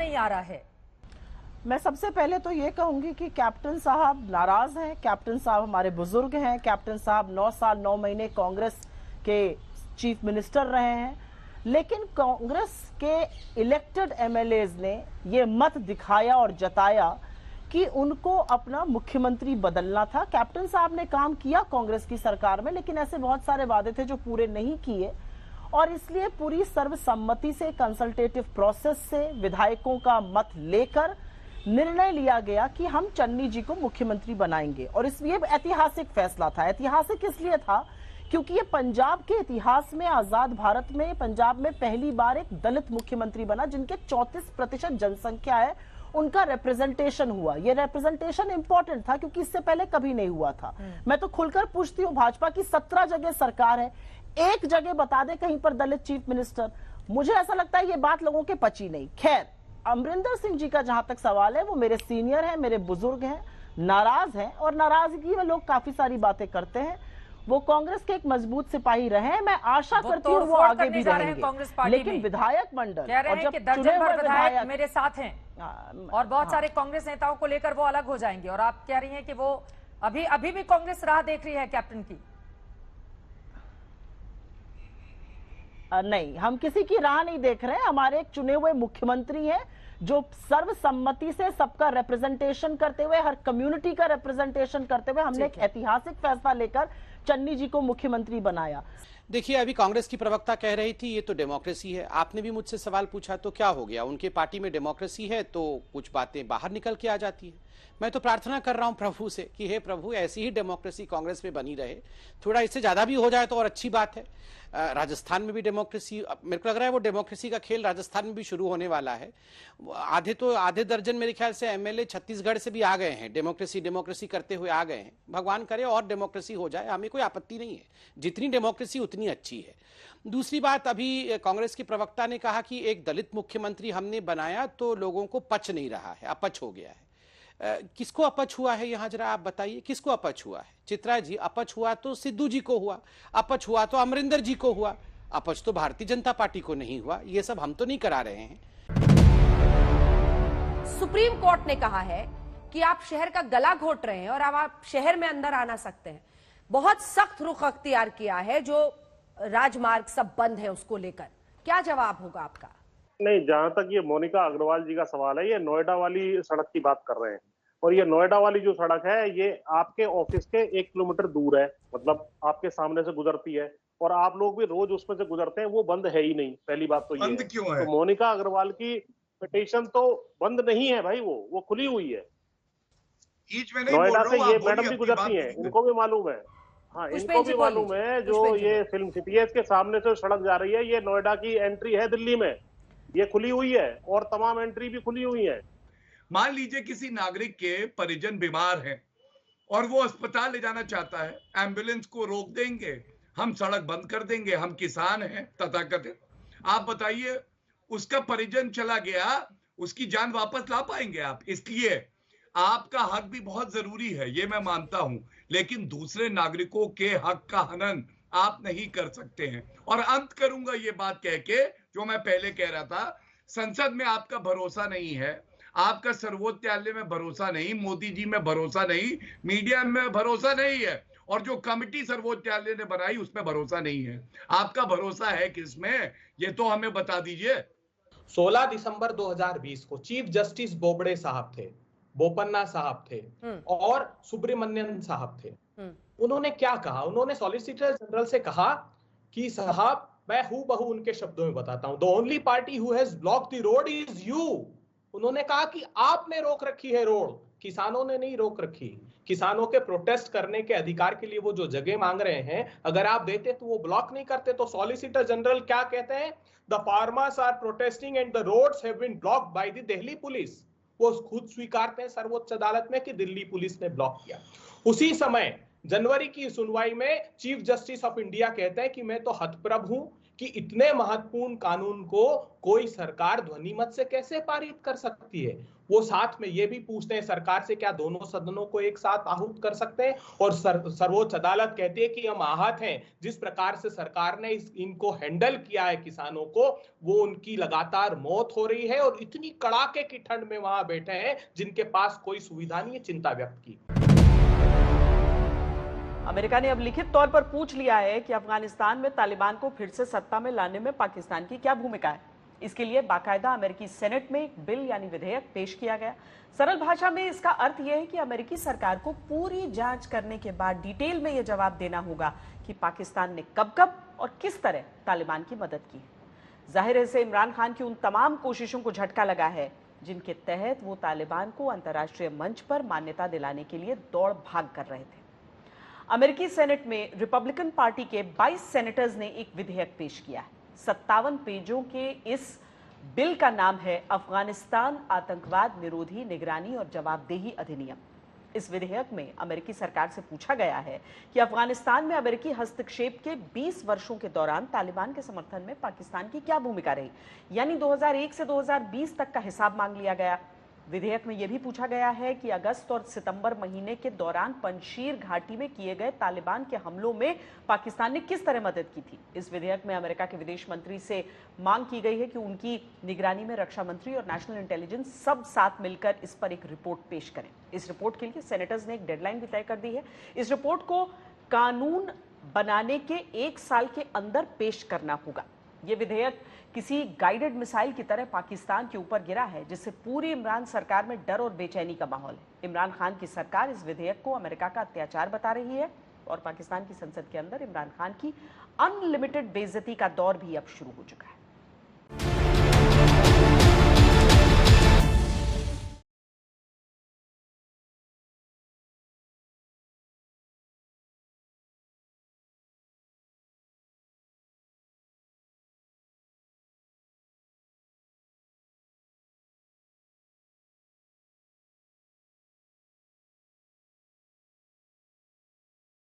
नहीं आ रहा है? मैं सबसे पहले तो ये कहूंगी कि कैप्टन साहब नाराज हैं। कैप्टन साहब हमारे बुजुर्ग हैं। कैप्टन साहब 9 साल 9 महीने कांग्रेस के चीफ मिनिस्टर रहे हैं, लेकिन कांग्रेस के इलेक्टेड एमएलएज ने ये मत दिखाया और जताया कि उनको अपना मुख्यमंत्री बदलना था। कैप्टन साहब ने काम किया कांग्रेस की सरकार में, लेकिन ऐसे बहुत सारे वादे थे जो पूरे नहीं किए, और इसलिए पूरी सर्वसम्मति से, कंसल्टेटिव प्रोसेस से विधायकों का मत लेकर निर्णय लिया गया कि हम चन्नी जी को मुख्यमंत्री बनाएंगे। और ये ऐतिहासिक फैसला था। ऐतिहासिक इसलिए था क्योंकि ये पंजाब के इतिहास में, आजाद भारत में पंजाब में पहली बार एक दलित मुख्यमंत्री बना जिनके 34% जनसंख्या है, उनका रिप्रेजेंटेशन हुआ। ये रिप्रेजेंटेशन इंपॉर्टेंट था क्योंकि इससे पहले कभी नहीं हुआ था। मैं तो खुलकर पूछती हूँ, भाजपा की 17 जगह सरकार है, एक जगह बता दे कहीं पर दलित चीफ मिनिस्टर। मुझे ऐसा लगता है ये बात लोगों के पची नहीं। खैर, अमरिंदर सिंह जी का जहां तक सवाल है, वो मेरे सीनियर हैं, मेरे बुजुर्ग हैं, नाराज हैं, और नाराजगी में लोग काफी सारी बातें करते हैं। वो कांग्रेस के एक मजबूत सिपाही रहे हैं, मैं आशा करती हूँ वो आगे भी रहेंगे। लेकिन विधायक मंडल कह रहे हैं कि दर्जन भर विधायक मेरे साथ हैं और बहुत सारे कांग्रेस नेताओं को लेकर वो अलग हो जाएंगे, और आप कह रही हैं कि वो अभी भी कांग्रेस राह देख रही है कैप्टन की। नहीं, हम किसी की राह नहीं देख रहे हैं। हमारे एक चुने हुए मुख्यमंत्री हैं जो सर्वसम्मति से सबका रिप्रेजेंटेशन करते हुए, हर कम्युनिटी का रिप्रेजेंटेशन करते हुए, हमने एक ऐतिहासिक फैसला लेकर चन्नी जी को मुख्यमंत्री बनाया। देखिए, अभी कांग्रेस की प्रवक्ता कह रही थी ये तो डेमोक्रेसी है। आपने भी मुझसे सवाल पूछा तो क्या हो गया, उनके पार्टी में डेमोक्रेसी है तो कुछ बातें बाहर निकल के आ जाती है। मैं तो प्रार्थना कर रहा हूं प्रभु से कि हे प्रभु, ऐसी ही डेमोक्रेसी कांग्रेस में बनी रहे। थोड़ा इससे ज्यादा भी हो जाए तो और अच्छी बात है। राजस्थान में भी डेमोक्रेसी, मेरे को लग रहा है वो डेमोक्रेसी का खेल राजस्थान में भी शुरू होने वाला है। आधे दर्जन मेरे ख्याल से एमएलए छत्तीसगढ़ से भी आ गए हैं, डेमोक्रेसी करते हुए आ गए हैं। भगवान करे और डेमोक्रेसी हो जाए, हमें कोई आपत्ति नहीं है। जितनी डेमोक्रेसी उतनी अच्छी है। दूसरी बात, अभी कांग्रेस की प्रवक्ता ने कहा कि एक दलित मुख्यमंत्री हमने बनाया तो लोगों को पच नहीं रहा है, अपच हो गया है। किसको अपच हुआ है यहां, जरा आप बताइए किसको अपच हुआ है? चित्रा जी, अपच हुआ तो सिद्धू जी को हुआ, अपच हुआ तो अमरिंदर जी को हुआ, अपच तो भारतीय जनता पार्टी को नहीं हुआ। ये सब हम तो नहीं करा रहे हैं। सुप्रीम कोर्ट ने कहा है कि आप शहर का गला घोट रहे हैं और अब आप शहर में अंदर आना सकते हैं। बहुत सख्त रुख अख्तियार किया है, जो राजमार्ग सब बंद है उसको लेकर। क्या जवाब होगा आपका? नहीं, जहां तक ये मोनिका अग्रवाल जी का सवाल है, ये नोएडा वाली सड़क की बात कर रहे हैं, और ये नोएडा वाली जो सड़क है ये आपके ऑफिस के 1 किलोमीटर दूर है, मतलब आपके सामने से गुजरती है, और आप लोग भी रोज उसमें से गुजरते हैं। वो बंद है ही नहीं, पहली बात तो ये बंद क्यों है? तो मोनिका अग्रवाल की पिटीशन तो बंद नहीं है भाई, वो खुली हुई है। नोएडा से ये मैडम भी गुजरती है, इनको भी मालूम है। हाँ, इनको भी मालूम है। जो ये फिल्म सिटी है, इसके सामने से सड़क जा रही है, ये नोएडा की एंट्री है दिल्ली में, ये खुली हुई है, और तमाम एंट्री भी खुली हुई है। मान लीजिए किसी नागरिक के परिजन बीमार हैं और वो अस्पताल ले जाना चाहता है, एम्बुलेंस को रोक देंगे, हम सड़क बंद कर देंगे, हम किसान हैं तथाकथित। आप बताइए, उसका परिजन चला गया, उसकी जान वापस ला पाएंगे आप? इसलिए आपका हक भी बहुत जरूरी है, ये मैं मानता हूं, लेकिन दूसरे नागरिकों के हक का हनन आप नहीं कर सकते हैं। और अंत करूंगा ये बात कह के जो मैं पहले कह रहा था, संसद में आपका भरोसा नहीं है, आपका सर्वोच्च न्यायालय में भरोसा नहीं, मोदी जी में भरोसा नहीं, मीडिया में भरोसा नहीं है, और जो कमिटी सर्वोच्च न्यायालय ने बनाई उसमें भरोसा नहीं है। आपका भरोसा है किसमें, ये तो हमें बता दीजिए। 16 दिसंबर 2020 को चीफ जस्टिस बोबड़े साहब थे, बोपन्ना साहब थे और सुब्रमण्यन साहब थे। उन्होंने क्या कहा? उन्होंने सॉलिसिटर जनरल से कहा कि साहब, मैं हूबहू उनके शब्दों में बताता हूं, the only party who has blocked the road is you. उन्होंने कहा कि आपने रोक रखी है रोड, किसानों ने नहीं रोक रखी। किसानों के प्रोटेस्ट करने के अधिकार के लिए वो जो जगह मांग रहे हैं, अगर आप देते तो वो ब्लॉक नहीं करते। तो सॉलिसिटर जनरल क्या कहते हैं? The farmers are protesting and the roads have been blocked by the Delhi police. वो खुद स्वीकारते हैं सर्वोच्च अदालत में कि दिल्ली पुलिस ने ब्लॉक किया। उसी समय जनवरी की सुनवाई में चीफ जस्टिस ऑफ इंडिया कहते हैं कि मैं तो हतप्रभ हूं कि इतने महत्वपूर्ण कानून को कोई सरकार ध्वनिमत से कैसे पारित कर सकती है। वो साथ में ये भी पूछते हैं सरकार से, क्या दोनों सदनों को एक साथ आहूत कर सकते हैं? और सर्वोच्च अदालत कहती है कि हम आहत हैं। जिस प्रकार से सरकार ने इनको हैंडल किया है किसानों को, वो उनकी लगातार मौत हो रही है और इतनी कड़ाके की ठंड में वहां बैठे हैं जिनके पास कोई सुविधा नहीं है, चिंता व्यक्त की। अमेरिका ने अब लिखित तौर पर पूछ लिया है कि अफगानिस्तान में तालिबान को फिर से सत्ता में लाने में पाकिस्तान की क्या भूमिका है। इसके लिए बाकायदा अमेरिकी सेनेट में एक बिल यानी विधेयक पेश किया गया। सरल भाषा में इसका अर्थ यह है कि अमेरिकी सरकार को पूरी जांच करने के बाद डिटेल में यह जवाब देना होगा कि पाकिस्तान ने कब कब और किस तरह तालिबान की मदद की। जाहिर है से इमरान खान की उन तमाम कोशिशों को झटका लगा है जिनके तहत वो तालिबान को अंतर्राष्ट्रीय मंच पर मान्यता दिलाने के लिए दौड़ भाग कर रहे थे। अमेरिकी सेनेट में रिपब्लिकन पार्टी के 22 सेनेटर्स ने एक विधेयक पेश किया है। 57 पेजों के इस बिल का नाम है अफगानिस्तान आतंकवाद निरोधी निगरानी और जवाबदेही अधिनियम। इस विधेयक में अमेरिकी सरकार से पूछा गया है कि अफगानिस्तान में अमेरिकी हस्तक्षेप के 20 वर्षों के दौरान तालिबान के समर्थन में पाकिस्तान की क्या भूमिका रही, यानी 2001 से 2020 तक का हिसाब मांग लिया गया। विधेयक में यह भी पूछा गया है कि अगस्त और सितंबर महीने के दौरान पंजशीर घाटी में किए गए तालिबान के हमलों में पाकिस्तान ने किस तरह मदद की थी। इस विधेयक में अमेरिका के विदेश मंत्री से मांग की गई है कि उनकी निगरानी में रक्षा मंत्री और नेशनल इंटेलिजेंस सब साथ मिलकर इस पर एक रिपोर्ट पेश करें। इस रिपोर्ट के लिए सेनेटर्स ने एक डेडलाइन भी तय कर दी है। इस रिपोर्ट को कानून बनाने के 1 साल के अंदर पेश करना होगा। यह विधेयक किसी गाइडेड मिसाइल की तरह पाकिस्तान के ऊपर गिरा है, जिससे पूरी इमरान सरकार में डर और बेचैनी का माहौल है। इमरान खान की सरकार इस विधेयक को अमेरिका का अत्याचार बता रही है और पाकिस्तान की संसद के अंदर इमरान खान की अनलिमिटेड बेइज्जती का दौर भी अब शुरू हो चुका है।